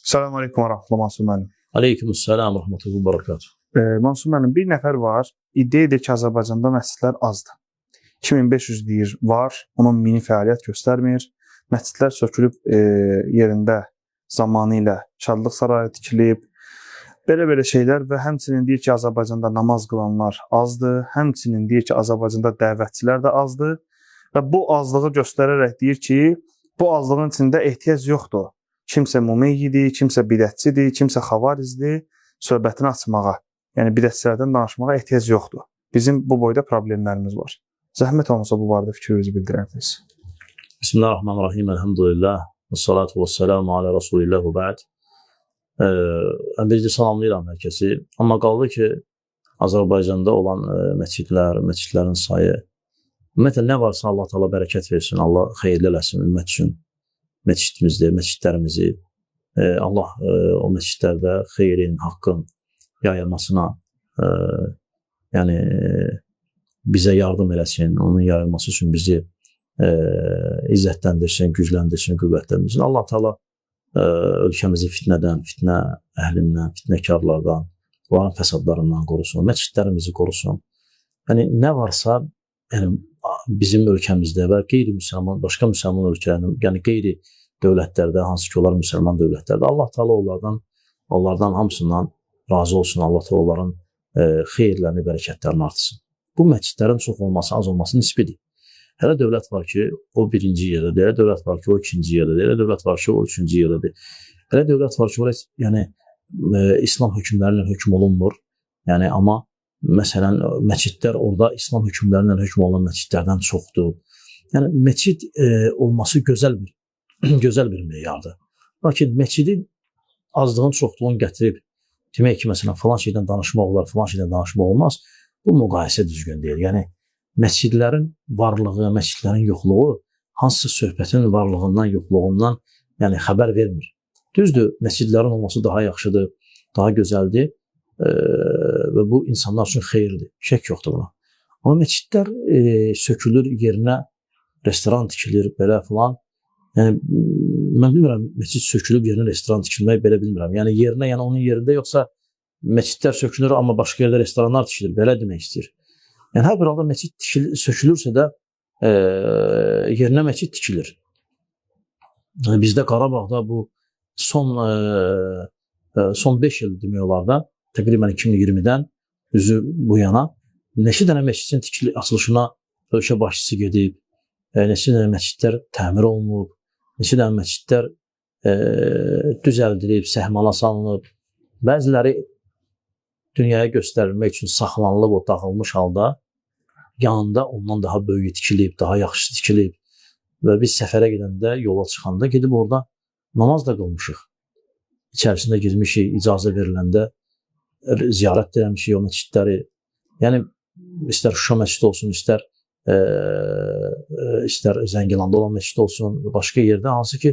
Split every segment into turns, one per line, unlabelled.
Selamun Aleyküm və Rəhmətullah Mansur müəllim.
Aleykümselam və rəhmətullahi və bərəkatuhu.
Mansur müəllim, bir nəfər var, iddia edir ki, Azərbaycanda məscidlər azdır. 2500 deyir var, onun mini fəaliyyət göstərmir. Məscidlər sökülüb yerində zamanı ilə şadlıq sarayı tikilib. Belə şeylər və həmçinin deyir ki, Azərbaycanda namaz qılanlar azdır. Həmçinin deyir ki, Azərbaycanda dəvətçilər də azdır. Və bu azlığı göstərərək deyir ki, bu azlığın içində ehtiyac yoxdur. Kimsə mumeyyidir, kimsə bidətçidir, kimsə xavarizdir, söhbətini açmağa, yəni bidətçilərdən danışmağa ehtiyac yoxdur. Bizim bu boyda problemlərimiz var. Zəhmət olmasa bu barədə fikrinizi bildirərdiniz.
Bismillahirrahmanirrahim, elhamdülillah, və salatu və selamu alə Rasulillah və bə'd. Birinci salamlayıram hər kəsi. Amma qaldı ki, Azərbaycanda olan məscidlərin sayı, ümumiyyətlə nə varsa Allah Teala bərəkət versin, Allah xeyirli eləsin ümmət üçün. Məscidimizdə, məscidlərimizi Allah o məscidlərdə xeyrin, haqqın yayılmasına yəni bizə yardım eləsin, onun yayılması üçün bizi izzətləndirsin, gücləndirsin, qüvvətləndirsin. Allah Teala ölkəmizi fitnədən, fitnə əhlindən, fitnəkarlardan, onların fəsadlarından qorusun, məscidlərimizi qorusun. Yəni nə varsa, yəni bizim ölkəmizdə və qeyri-müsəlman, başqa müsəlman ölkələrin, yəni qeyri dövlətlərdə, hansı ki, onlar müsəlman dövlətlərdə, Allah Teala onlardan hamısından razı olsun, Allah Teala onların xeyirlərini, bərəkətlərini artırsın. Bu məscidlərin çox olması, az olması nisbidir. Hələ dövlət var ki, o birinci yerdədir, hələ dövlət var ki, o ikinci yerdədir, hələ dövlət var ki, o üçüncü yerdədir. Hələ dövlət var ki, yəni İslam hökmləri ilə hökm olunmur. Yəni, amma məsələn, məscidlər orada İslam hökmləri ilə hökm olunan məscidlərdən çoxdur. Yəni, məscid olması gözəl bir meyardır. Lakin məscidin azlığın çoxluğunu gətirib, demək ki, məsələn, falan şeydən danışmaq olar, falan şeydən danışmaq olmaz, bu müqayisə düzgün deyil. Yəni, məscidlərin varlığı, məscidlərin yoxluğu, hansısa söhbətin varlığından, yoxluğundan yəni, xəbər vermir. Düzdür, məscidlərin olması daha yaxşıdır, daha gözəldir və bu insanlar üçün xeyirdir, şək yoxdur buna. Amma məscidlər sökülür, yerinə restoran tikilir, belə filan. Yəni, mən bilmirəm, məscid sökülüb yerinə restoran tikilmək belə bilmirəm. Yəni, yerinə, yəni onun yerində yoxsa məscidlər sökülür, amma başqa yerdə restoranlar tikilir, belə demək istəyir. Yəni, hər bir halda məscid sökülürsə də yerinə məscid tikilir. Yəni, bizdə Qarabağda bu son 5 il demək olar da, təqribən 2020-dən üzü bu yana neçə dənə məscidin açılışına ölkə başçısı gedib, neçə dənə məscidlər təmir olunub, neçə dənə məscidlər düzəldilib, səhmana salınıb, bəziləri dünyaya göstərilmək üçün saxlanılıb, o dağılmış halda, yanında ondan daha böyüyü tikilib, daha yaxşı tikilib və biz səfərə gedəndə, yola çıxanda gedib orada namaz da qılmışıq. İçərisində girmişik, icazə veriləndə ziyarət eləmişik o məscidləri. Yəni, istər Şuşa məscidi olsun, istər Zəngilanda olan məscid olsun, başqa yerdə, hansı ki,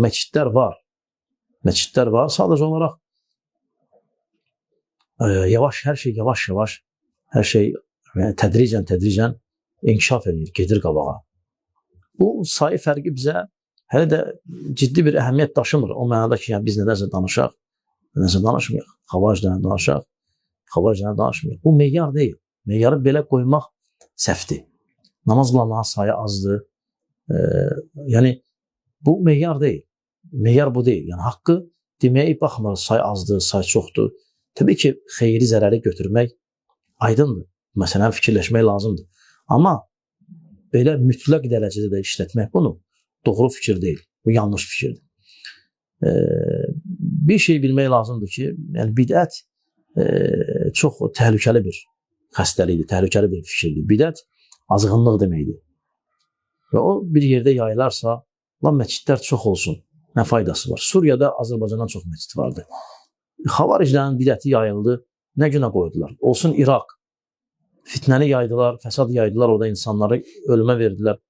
məscidlər var. Məscidlər var, sadəcə olaraq hər şey yavaş-yavaş, hər şey tədricən inkişaf edir, gedir qabağa. Bu sayı fərqi bizə hələ də ciddi bir əhəmiyyət daşımır. O mənada ki, yəni, biz nədənsə danışaq, nədənsə danışmayaq, xavaricdən danışmayaq. Bu meyar deyil. Meyarı belə qoymaq səhvdir. Namaz qılanların sayı azdır. Yəni, bu meyar deyil. Meyar bu deyil. Yəni, haqqı deməyə baxmır, say azdır, say çoxdur. Təbii ki, xeyri, zərəri götürmək aydındır. Məsələn, fikirləşmək lazımdır. Amma belə mütləq dərəcədə də işlətmək bunu doğru fikir deyil. Bu yanlış fikirdir. Bir şey bilmək lazımdır ki, yəni bidət çox təhlükəli bir xəstəlikdir, təhlükəli bir fikirdir. Bidət azğınlıq deməkdir. Və o bir yerdə yayılarsa, məscidlər çox olsun, nə faydası var? Suriyada Azərbaycandan çox məscid vardı. Xavariclərin bidəti yayıldı, nə günə qoydular? Olsun İraq, fitnəni yaydılar, fəsad yaydılar, orada insanları ölümə verdilər.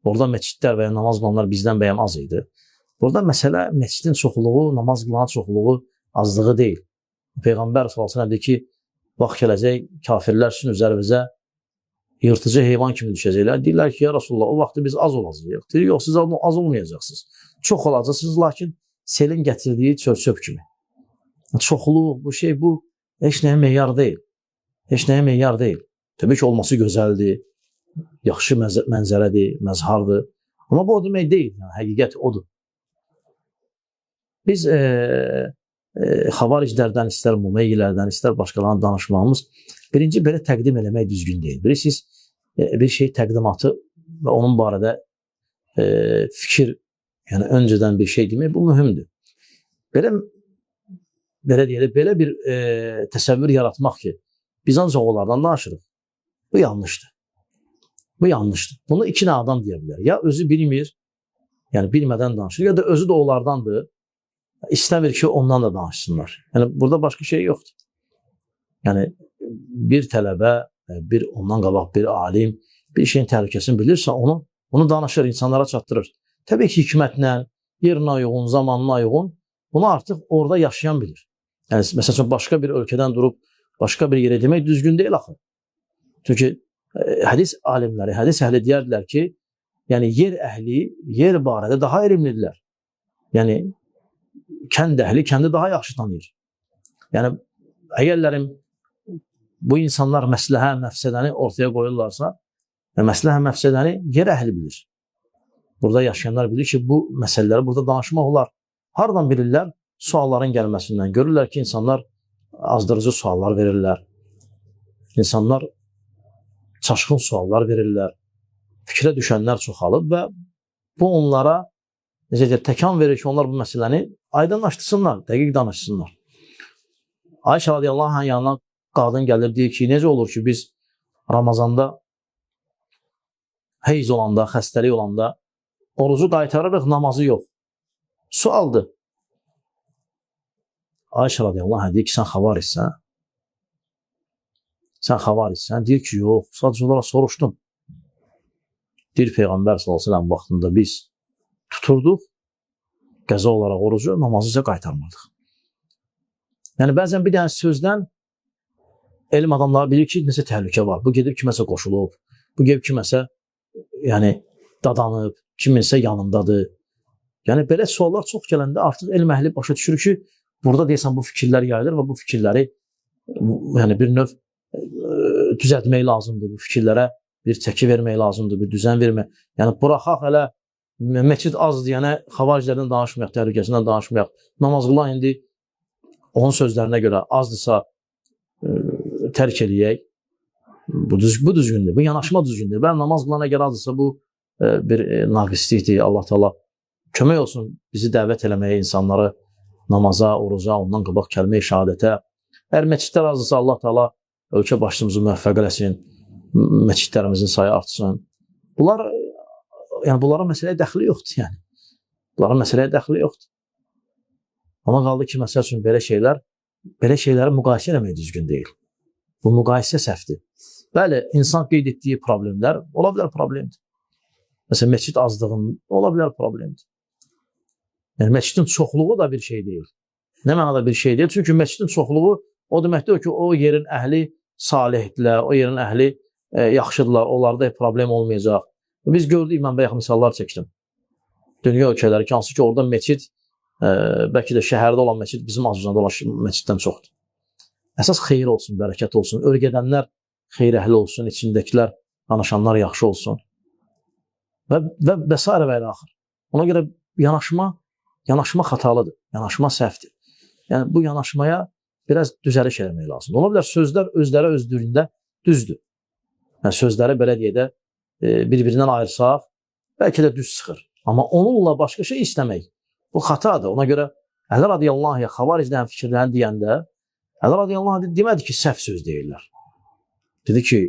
Orada məscidlər və ya namaz qılanlar bizdən bəyəm az idi. Burada məsələ məscidin çoxluğu, namaz qılanın çoxluğu azlığı deyil. Peyğəmbər sallallahu əleyhi və səlləm dedi ki, vaxt gələcək kafirlər sizin üzərinizə yırtıcı heyvan kimi düşəcəklər. Deyirlər ki, ya Rasulullah, o vaxtda biz az olacağıq. Deyir, yox, siz az olmayacaqsınız. Çox olacaqsınız, lakin selin gətirdiyi çöp kimi. Çoxluq, bu şey, bu heç nəyə meyar deyil. Heç nəyə meyar deyil. Təbii ki, olması gözəldir, yaxşı mənzərədir, məzhardır. Amma bu o demək deyil, yəni, həqiqət odur. Biz xavariclərdən, istər mumeyyilərdən, istər başqalarından danışmağımız birinci belə təqdim eləmək düzgün deyil. Bilirsiniz, bir şey təqdimatı və onun barədə fikir, yəni öncədən bir şey demək, bu mühümdür. Belə deyək, belə bir təsəvvür yaratmaq ki, biz ancaq onlardan danışırıq. Bu yanlışdır. Bu yanlışdır. Bunu iki nə adam deyə bilər. Ya özü bilmir, yəni bilmədən danışır, ya da özü də onlardandır. İstəmir ki, ondan da danışsınlar. Yəni burada başqa şey yoxdur. Yəni bir tələbə, ondan qabaq bir alim bir şeyin təhlükəsini bilirsə, onu danışır, insanlara çatdırır. Təbii ki, hikmətlə, yerinə uyğun, zamanına uyğun, bunu artıq orada yaşayan bilir. Yəni məsələn, başqa bir ölkədən durub başqa bir yerə demək düzgün deyil axı. Çünki hədis alimləri, hədis əhli deyərdilər ki, yəni yer əhli yer barədə daha elmlidirlər. Yəni kənd əhli kəndi daha yaxşı tanıyır. Yəni əgərlərim bu insanlar məsləhə, məfsədəni ortaya qoyurlarsa, məsləhə, məfsədəni yer əhli bilir. Burada yaşayanlar bilir ki, bu məsələləri burada danışmaq olar. Hardan bilirlər? Sualların gəlməsindən. Görürlər ki, insanlar azdırıcı suallar verirlər. İnsanlar çaşqın suallar verirlər. Fikrə düşənlər çoxalıb və bu onlara təkan verir ki, onlar bu məsələni aydınlaşdırsınlar, dəqiq danışsınlar. Ayşə radiyallahu anh yanına qadın gəlir, deyir ki, necə olur ki, biz Ramazanda heyz olanda, xəstəlik olanda orucu qaytarırıq, namazı yox. Sualdır. Ayşə radiyallahu anh deyir ki, sən xavaricsən. Sən xavaricsən. Deyir ki, yox, sadəcə olaraq soruşdum. Deyir, Peyğəmbər s.ə.v vaxtında biz tuturduq, qəza olaraq orucu, namazı isə qaytarmadıq. Yəni, bəzən bir dənə sözdən elm adamları bilir ki, necə təhlükə var. Bu gedib kiməsə qoşulub, bu gedib kiməsə dadanıb, kiminsə yanındadır. Yəni, belə suallar çox gələndə artıq elm əhli başa düşür ki, burada deyəsən bu fikirlər yayılır və bu fikirləri bir növ düzəltmək lazımdır. Bu fikirlərə bir çəki vermək lazımdır, bir düzən vermək. Yəni, buraxaq hələ məscid az deyənə xavariclərdən danışmayaq, təhlükəsindən danışmayaq. Namaz qılan indi onun sözlərinə görə azdırsa tərk eləyək. Bu düzgündür, bu yanaşma düzgündür. Bəlkə namaz qılana görə azdırsa bu bir naqislikdir. Allah Teala kömək olsun bizi dəvət eləməyə, insanları namaza, oruca, ondan qabaq kəlmə-i şəhadətə. Əgər məscidlər azdırsa Allah Teala ölkə başçımızı müvəffəq eləsin, məscidlərimizin sayı artsın. Bunların məsələyə dəxli yoxdur, yəni. Bunların məsələyə dəxli yoxdur. Amma qaldı ki, məsəl üçün belə şeyləri müqayisə eləmək düzgün deyil. Bu müqayisə səhvdir. Bəli, insan qeyd etdiyi problemlər ola bilər problemdir. Məsələn, məscid azlığın ola bilər problemdir. Yəni, məscidin çoxluğu da bir şey deyil. Nə mənada bir şey deyil? Çünki məscidin çoxluğu o deməkdir ki, o yerin əhli salihdirlər, o yerin əhli yaxşıdırlar, onlarda problem olmayacaq. Biz gördük, mən bayaq misallar çəkdim. Dünya ölkələri ki, hansı ki, orada məscid, bəlkə də şəhərdə olan məscid bizim azuzanda olan məsciddən çoxdur. Əsas xeyir olsun, bərəkət olsun, örgədənlər xeyir əhli olsun, içindəkilər, danışanlar yaxşı olsun. Və s. və ilə axır. Ona görə yanaşma xatalıdır, yanaşma səhvdir. Yəni, bu yanaşmaya biraz düzəliş eləmək lazımdır. Ola bilər, sözlər özləri özdüründə düzdür. Yəni, sözləri belə deyə də bir-birindən ayırsaq, bəlkə də düz çıxır. Amma onunla başqa şey istəmək, bu xatadır. Ona görə Əli radiyallahu anh xavaricdən fikirlərini deyəndə, Əli radiyallahu anh demədi ki, səhv söz deyirlər. Dedi ki,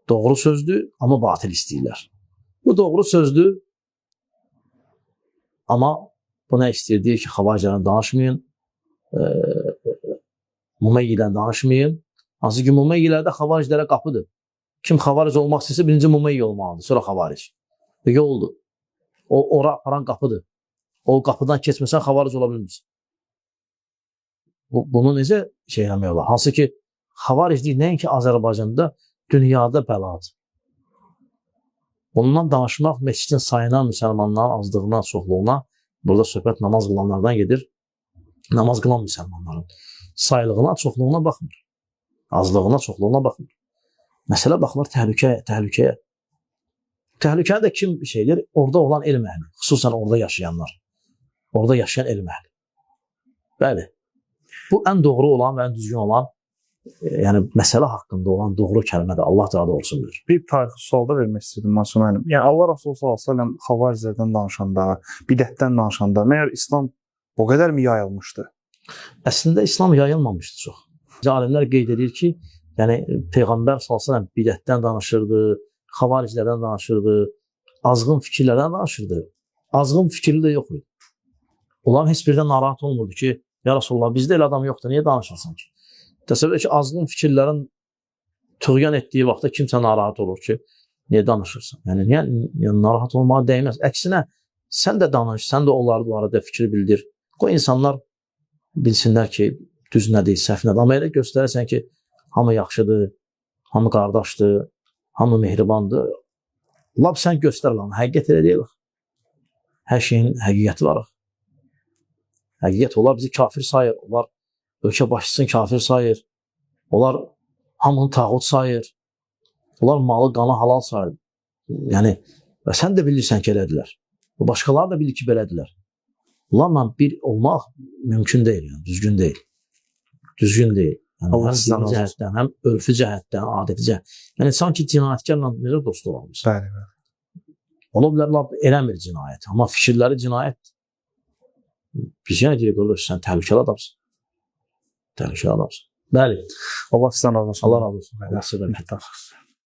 doğru sözdür, amma batil istəyirlər. Bu doğru sözdür, amma buna istəyir ki, xavaricdən danışmayın, mumeyyidən danışmayın. Hansı ki, mumeyyilərdə xavariclərə qapıdır. Kim xavaric olmaq istəyirsə, birinci mumeyyi olmalıdır, sonra xavaric. Və yoldur. Ora aparan qapıdır. O qapıdan keçməsən, xavaric ola bilmirsən. Bunu necə şey eləmək olar? Hansı ki, xavariclik nəinki Azərbaycanda, dünyada bəladır. Ondan danışmaq məscidin sayına, müsəlmanların azlığına, çoxluğuna Burada söhbət namaz qılanlardan gedir. Namaz qılan müsəlmanların saylığına, çoxluğuna baxmır. Azlığına, çoxluğuna baxmır. Məsələ baxmır təhlükəyə. Təhlükəni də kim şeydir? Orada olan elm əhli. Xüsusən orada yaşayanlar. Orada yaşayan elm əhli. Bəli. Bu ən doğru olan və ən düzgün olan, yəni məsələ haqqında olan doğru kəlmədir. Allah da olsun bilir.
Bir tarixi sualda vermək istədim Mansur müəllim. Yəni Allah Rəsulü sallallahu əleyhi və səlləm xavariclərdən danışanda, bidətdən danışanda, məyər İslam o qədər mi yayılmışdı?
Əslində İslam yayılmamışdı çox. Alimlər qeyd edir ki, yəni Peyğəmbər sallallahu əleyhi və səlləm bidətdən danışırdı, xavariclərdən danışırdı, azğın fikirlərdən danışırdı. Azğın fikirli də yox idi. Onların heç birindən narahat olmurdu ki, ya Rasulullah, bizdə elə adam yoxdur, niyə danışırsan ki? Təsəvvür et ki, azğın fikirlərin tüğyan etdiyi vaxtda kimsə narahat olur ki, niyə danışırsan? Yəni, niyə narahat olmağa dəyməz. Əksinə, sən də danış, sən də onları bu arada fikir bildir. Qoy insanlar bilsinlər ki, düz nədir, səhv nədir. Amma elə göstərərsən ki, hamı yaxşıdır, hamı qardaşdır, hamı mehribandır. Lab sən göstər lan, həqiqət elə deyil. Hər şeyin həqiqəti var. Həqiqət, onlar bizi kafir sayır, onlar ölkə başçısını kafir sayır, onlar hamını tağut sayır, onlar malı, qanı halal sayır. Yəni, və sən də bilirsən ki, elədirlər. Başqaları da bilir ki, belədirlər. Onlarla bir olmaq mümkün deyil, yəni, düzgün deyil. Düzgün deyil. Yəni, həm dini cəhətdən, həm örfü cəhətdən, adəti cəhətdən. Yəni, sanki cinayətkarla necə dost olalmış.
Bəli.
Ola bilər, eləmir cinayət. Amma fikirləri cinayət. Biz yenə deyirik, qardaş, sən təhlükəli adamsın. Təhlükəli adamsın. Bəli.
Allah sizdən razı olsun.
Allah razı olsun. Allah sizdən razı olsun.